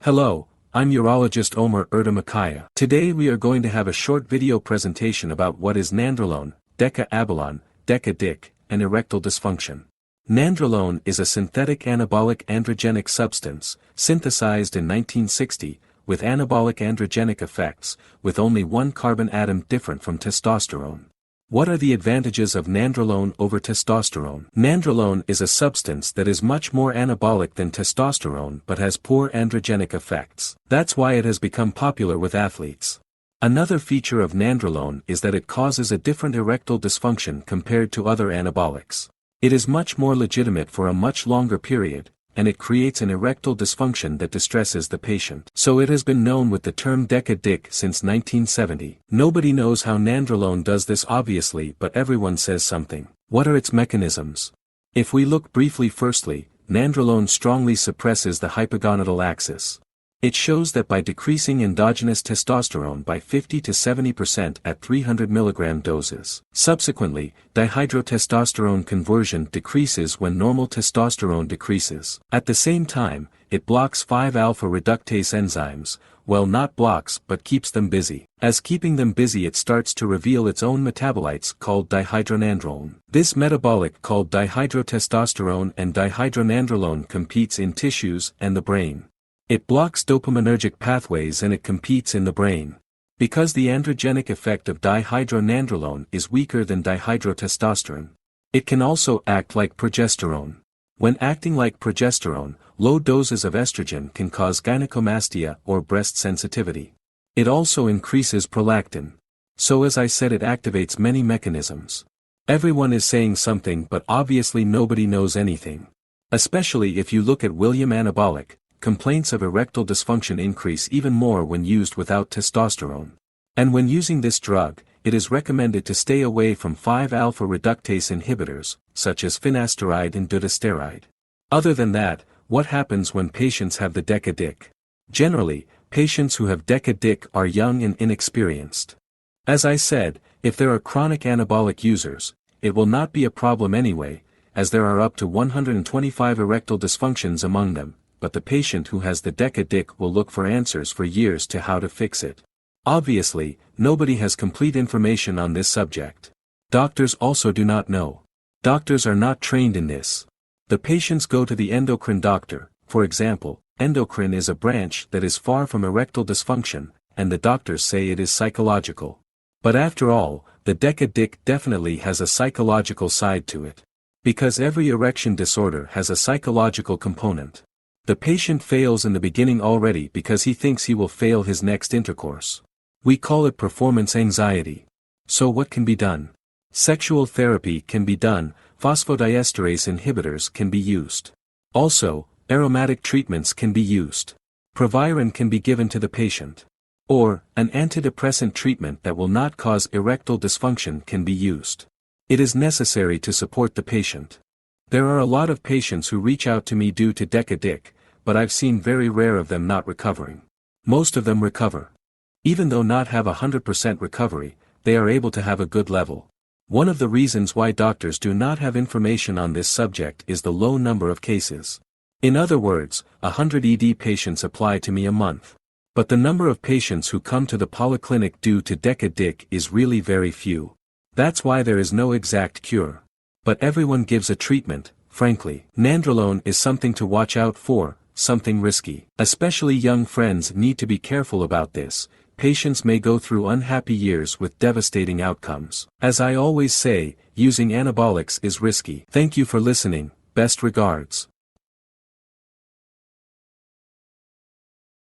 Hello, I'm Urologist Erdem Akkaya. Today we are going to have a short video presentation about what is Nandrolone, Deca Dick, and erectile dysfunction. Nandrolone is a synthetic anabolic androgenic substance, synthesized in 1960, with anabolic androgenic effects, with only one carbon atom different from testosterone. What are the advantages of nandrolone over testosterone? Nandrolone is a substance that is much more anabolic than testosterone but has poor androgenic effects. That's why it has become popular with athletes. Another feature of nandrolone is that it causes a different erectile dysfunction compared to other anabolics. It is much more legitimate for a much longer period, and it creates an erectile dysfunction that distresses the patient. So it has been known with the term Deca Dick since 1970. Nobody knows how nandrolone does this obviously, but everyone says something. What are its mechanisms? If we look briefly, firstly, nandrolone strongly suppresses the hypogonadal axis. It shows that by decreasing endogenous testosterone by 50 to 70% at 300 mg doses. Subsequently, dihydrotestosterone conversion decreases when normal testosterone decreases. At the same time, it blocks 5-alpha reductase enzymes, well, not blocks but keeps them busy. As keeping them busy, it starts to reveal its own metabolites called dihydronandrolone. This metabolic called dihydrotestosterone and dihydronandrolone competes in tissues and the brain. It blocks dopaminergic pathways and it competes in the brain. Because the androgenic effect of dihydronandrolone is weaker than dihydrotestosterone, it can also act like progesterone. When acting like progesterone, low doses of estrogen can cause gynecomastia or breast sensitivity. It also increases prolactin. So as I said, it activates many mechanisms. Everyone is saying something, but obviously nobody knows anything. Especially if you look at William Anabolic. Complaints of erectile dysfunction increase even more when used without testosterone. And when using this drug, it is recommended to stay away from 5-alpha reductase inhibitors, such as finasteride and dutasteride. Other than that, what happens when patients have the Deca Dick? Generally, patients who have Deca Dick are young and inexperienced. As I said, if there are chronic anabolic users, it will not be a problem anyway, as there are up to 125 erectile dysfunctions among them. But the patient who has the Deca Dick will look for answers for years to how to fix it. Obviously, nobody has complete information on this subject. Doctors also do not know. Doctors are not trained in this. The patients go to the endocrine doctor, for example. Endocrine is a branch that is far from erectile dysfunction, and the doctors say it is psychological. But after all, the Deca Dick definitely has a psychological side to it. Because every erection disorder has a psychological component. The patient fails in the beginning already because he thinks he will fail his next intercourse. We call it performance anxiety. So what can be done? Sexual therapy can be done, phosphodiesterase inhibitors can be used. Also, aromatic treatments can be used. Proviron can be given to the patient. Or, an antidepressant treatment that will not cause erectile dysfunction can be used. It is necessary to support the patient. There are a lot of patients who reach out to me due to Deca Dick, but I've seen very rare of them not recovering. Most of them recover. Even though not have 100% recovery, they are able to have a good level. One of the reasons why doctors do not have information on this subject is the low number of cases. In other words, 100 ED patients apply to me a month. But the number of patients who come to the polyclinic due to Deca Dick is really very few. That's why there is no exact cure. But everyone gives a treatment, frankly. Nandrolone is something to watch out for, something risky. Especially young friends need to be careful about this. Patients may go through unhappy years with devastating outcomes. As I always say, using anabolics is risky. Thank you for listening, best regards.